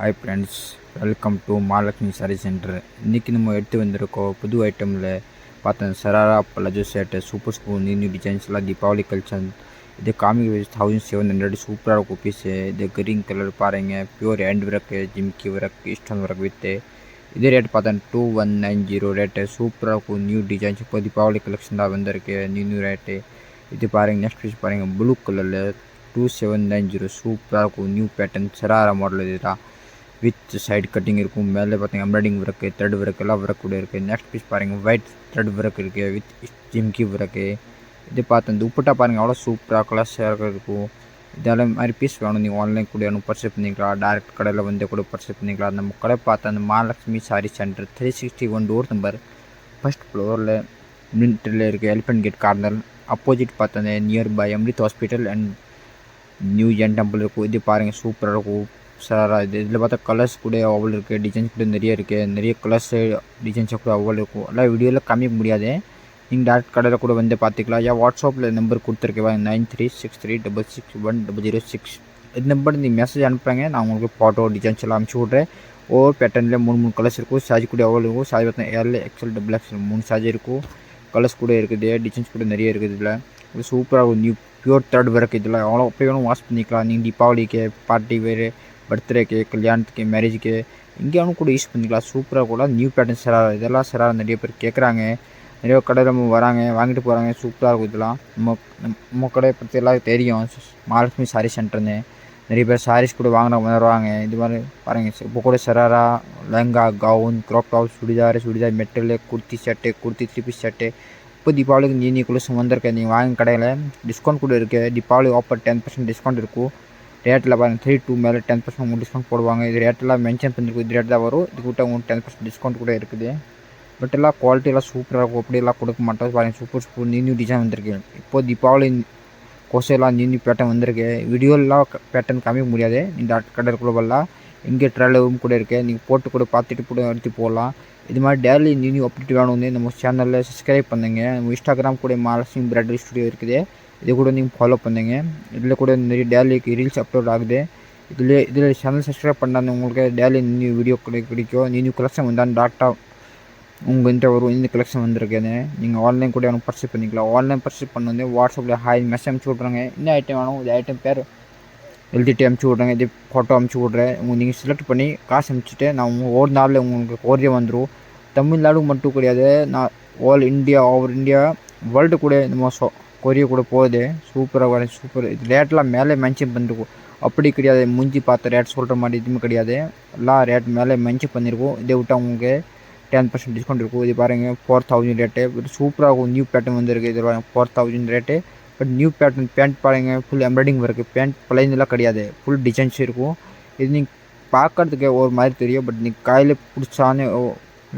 Hi friends, welcome to Mahalakshmi sari centre. இன்றைக்கி நம்ம எடுத்து வந்திருக்கோம் புது ஐட்டமில் பார்த்தேன். Sharara palazzo shirt, super spoon, new டிசைன்ஸ்லாம் தீபாவளி கலெக்ஷன். இது காமிக் 1700 சூப்பராக இருக்கும் பீஸு. இது க்ரீன் கலர் பாருங்கள், pure hand work, jhumki work, stone work with. இதே ரேட் பார்த்தேன் 2190 ரேட்டு. சூப்பராக இருக்கும் நியூ டிசைன்ஸ். இப்போ தீபாவளி கலெக்ஷன் தான் வந்திருக்கு, நியூ ரேட்டு. இது பாருங்கள், நெக்ஸ்ட் பீஸ் பாருங்கள், ப்ளூ கலரில் 2790 சூப்பராக இருக்கும் நியூ பேட்டர்ன். சராரா மாடல் இது தான். வித் சைடு கட்டிங் இருக்கும். மேலே பார்த்தீங்கன்னா எம்ப்ராய்டிங் ஒர்க்கு, த்ரெட் ஒர்க் எல்லாம் ஒர்க் கூட இருக்குது. நெக்ஸ்ட் பீஸ் பாருங்கள், ஒயிட் த்ரெட் ஒர்க் இருக்குது வித் ஜிம்கி ஒர்க்கு. இது பார்த்து இந்த உப்புட்டா பாருங்கள், அவ்வளோ சூப்பராக கலர்ஸாக இருக்கும். இதெல்லாம் மாதிரி பீஸ் வேணும், நீங்கள் ஆன்லைன் கூட வேணும் பர்ச்சேஸ் பண்ணிக்கலாம். டேரக்ட் கடையில் வந்து கூட பர்ச்சேஸ் பண்ணிக்கலாம். நம்ம கடை பார்த்து அந்த Mahalakshmi sari centre 361 door number, first ஃப்ளோரில் மின்ட்டில் இருக்குது. எலிஃபென்ட் கேட் கார்னர் அப்போசிட் பார்த்தா nearby Amrit hospital and new gen temple இருக்கும். இது பாருங்கள், சூப்பராக இருக்கும். சார் இதில் பார்த்தா கலர்ஸ் கூட அவ்வளோ இருக்குது, டிசைன்ஸ் கூட நிறைய இருக்குது. நிறைய கலர்ஸ் டிசைன்ஸை கூட அவ்வளோ இருக்கும். எல்லாம் வீடியோவில் காமிக்க முடியாது, நீங்கள் டேரக்ட் கடையில் கூட வந்து பார்த்துக்கலாம். வாட்ஸ்அப்பில் நம்பர் கொடுத்துருக்கேன் 9363661006. இது நம்பர் நீங்கள் மெசேஜ் அனுப்புகிறாங்க, நான் உங்களுக்கு ஃபோட்டோ டிசைன்ஸ் எல்லாம் அனுப்பிச்சி விட்றேன். ஒவ்வொரு பேட்டர்னில் 3 கலர்ஸ் இருக்கும். சார்ஜ் கூட எவ்வளோ இருக்கும், சார்ஜ் பார்த்தீங்கன்னா எல், எக்ஸ்எல், XXL 3 சார்ஜ் இருக்கும். கலர்ஸ் கூட இருக்குது, டிசைன்ஸ் கூட நிறைய இருக்குது. இதில் சூப்பராக நியூ பியூர் த்ரெட் ஒர்க். இதில் அவ்வளோ அப்போ வேணும் வாஷ் பண்ணிக்கலாம். நீங்கள் தீபாவளிக்கு, பார்ட்டி வேறு, பர்த்டேக்கு, கல்யாணத்துக்கு, மேரேஜுக்கு எங்கேயாவும் கூட யூஸ் பண்ணிக்கலாம். சூப்பராக கூட நியூ பேட்டர்ன் சராரா. இதெல்லாம் சராரா நிறைய பேர் கேட்குறாங்க, நிறைய கடையில் நம்ம வராங்க, வாங்கிட்டு போகிறாங்க. சூப்பராக இருக்கும். இதெல்லாம் நம்ம கடையை பற்றி எல்லாம் தெரியும், மகாலட்சுமி சாரி சென்டர்னு. நிறைய பேர் சாரீஸ் கூட வருவாங்க. இது மாதிரி பாருங்கள், இப்போ கூட sharara lehenga, gown, crop top, churidar metal, kurti shirt, kurti 3 piece shirt. இப்போ தீபாவளிக்கு நீ குளிச்சு வந்திருக்கேன். நீங்கள் வாங்க கடையில் டிஸ்கவுண்ட் கூட இருக்குது. தீபாவளி ஆஃபர் 10% டிஸ்கவுண்ட் இருக்கும். ரேட்டில் பாருங்கள் 32 மேலே 10% உங்களுக்கு டிஸ்கவுண்ட் போடுவாங்க. இது ரேட்டெல்லாம் மென்ஷன் பண்ணியிருக்கும், இது ரேட் தான் வரும். இது கூட உங்களுக்கு 10% டிஸ்கவுண்ட் கூட இருக்குது. பட் எல்லாம் குவாலிட்டியெல்லாம் சூப்பராக இருக்கும், அப்படியெல்லாம் கொடுக்க மாட்டோம். பாருங்கள், சூப்பர் நியூ டிசைன் வந்திருக்கு. இப்போது தீபாவளி கோசையெல்லாம் நியூ பேட்டர்ன் வந்திருக்கு. வீடியோலாம் பேட்டர்ன் காமிக்க முடியாது, நீங்கள் கடைக்குள்ளே வரலாம். இங்கே ட்ரெயிலும் கூட இருக்குது, நீங்கள் போட்டு கூட பார்த்துட்டு கூட எடுத்து போடலாம். இது மாதிரி டெய்லி நியூ அப்டேட் வேணும்னு நம்ம சேனலில் சப்ஸ்கிரைப் பண்ணுங்க. நம்ம இன்ஸ்டாகிராம் கூட மகாலட்சுமி பிரைடல் ஸ்டுடியோ இருக்குது, இது கூட நீங்கள் ஃபாலோ பண்ணுங்க. இதில் கூட நிறைய டெய்லிக்கு ரீல்ஸ் அப்லோட் ஆகுது. இதில் சேனல் சப்ஸ்கிரைப் பண்ணால் உங்களுக்கு டெய்லி நியூ வீடியோ கிடைக்கும். நியூ கலெக்ஷன் வந்தால் டாட்டா உங்கள்கிட்ட வரும். இந்த கலெக்ஷன் வந்திருக்குன்னு நீங்கள் ஆன்லைன் கூட எனக்கு பர்ச்சேஸ் பண்ணிக்கலாம். ஆன்லைன் பர்ச்சேஸ் பண்ணி வாட்ஸ்அப்பில் ஹாய் மெசேஜ் அனுப்பிச்சி விட்றாங்க. என்ன ஐட்டம் வேணும், இது ஐட்டம் பேர் எழுதிட்டு அனுப்பிச்சி விட்றாங்க. இது ஃபோட்டோ அனுப்பிச்சி விட்றேன். நீங்கள் செலக்ட் பண்ணி காசு அனுப்பிச்சிட்டு நான் ஒரு நாளில் உங்களுக்கு கொரியர் வந்துடும். தமிழ்நாடு மட்டும் கிடையாது, நான் all India, over India, world கூட நம்ம கொரியர் கூட போகுது. சூப்பராக வர சூப்பர். இது ரேட்லாம் மேலே மென்ஷன் பண்ணிருக்கும், அப்படி கிடையாது முஞ்சி பார்த்த ரேட் சொல்கிற மாதிரி எதுவுமே கிடையாது. எல்லாம் ரேட் மேலே மென்ஷன் பண்ணியிருக்கோம். இதை விட்டால் உங்களுக்கு 10% டிஸ்கவுண்ட் இருக்கும். இது பாருங்கள் 4000 ரேட்டு. சூப்பராக இருக்கும். நியூ பேட்டர்ன் வந்துருக்கு. இது 4000 rate. But new pattern pant பாருங்கள், ஃபுல் எம்ப்ராய்டிங் ஒர்க்கு. பேண்ட் பிளைன்லாம் கிடையாது, ஃபுல் டிசைன்ஸ் இருக்கும். இது நீங்கள் பார்க்குறதுக்கு ஒரு மாதிரி தெரியும், பட் நீங்கள் கையில் பிடிச்சானே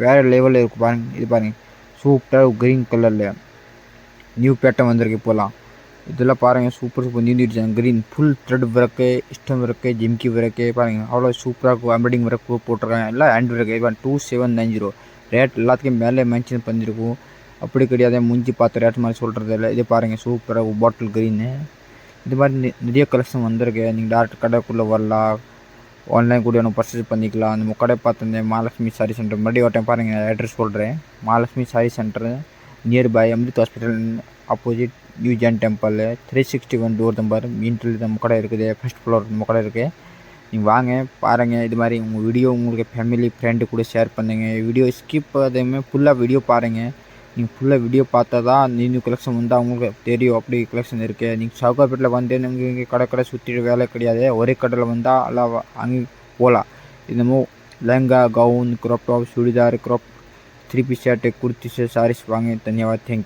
வேறு லெவலில் இருக்கும். பாருங்கள், இது பாருங்கள், சூப்பராக க்ரீன் கலரில் நியூ பேட்டர்ன் வந்திருக்கு. இப்போலாம் இதெல்லாம் பாருங்கள், super new design. Green full thread work, stone work, jhumki work பாருங்கள், அவ்வளோ சூப்பராக இருக்கும். எம்ப்ராய்டிங் ஒர்க் போட்டிருக்காங்க, எல்லாம் ஹேண்ட் ஒர்க்கு. இப்போ 2790 ரேட் எல்லாத்துக்கும் மேலே மென்ஷன் பண்ணியிருக்கும். அப்படி கிடையாது முஞ்சி பார்த்த ரேட் மாதிரி சொல்கிறது இல்லை. இது பாருங்கள், சூப்பராக பாட்டில் க்ரீனு. இது மாதிரி நிறைய கலெக்ஷன் வந்திருக்கு. நீங்கள் டேரக்ட் கடைக்குள்ளே வரலாம், ஆன்லைன் கூட எனக்கு பர்ச்சேஸ் பண்ணிக்கலாம். நம்ம கடை பார்த்துருந்தேன் மகாலட்சுமி சாரி சென்டர். மறுபடியும் ஒரு டைம் பாருங்கள், அட்ரஸ் சொல்கிறேன். Mahalakshmi sari centre nearby Amrit hospital opposite new gen temple 361 door number, மீன்ட்டில் நம்ம கடை இருக்குது. ஃபஸ்ட் ஃப்ளோர் நம்ம கடை இருக்குது. நீங்கள் வாங்க பாருங்கள். இது மாதிரி உங்கள் வீடியோ உங்களுக்கு ஃபேமிலி ஃப்ரெண்டு கூட ஷேர் பண்ணுங்கள். வீடியோ ஸ்கிப் அதுவுமே ஃபுல்லாக வீடியோ பாருங்கள். நீங்கள் ஃபுல்லாக வீடியோ பார்த்தா தான் நியூ கலெக்ஷன் வந்தால் உங்களுக்கு தெரியும் அப்படி கலெக்ஷன் இருக்குது. நீங்கள் சவுகாப்பேட்டில் வந்து நீங்கள் இங்கே கடை சுற்றிட்டு வேலை கிடையாது, ஒரே கடையில் வந்தால் எல்லாம் அங்கே போகலாம். இன்னமோ lehenga, gown, crop top, churidar, 3 piece shirt, kurti saris வாங்க. தன்யவாத், தேங்க்யூ.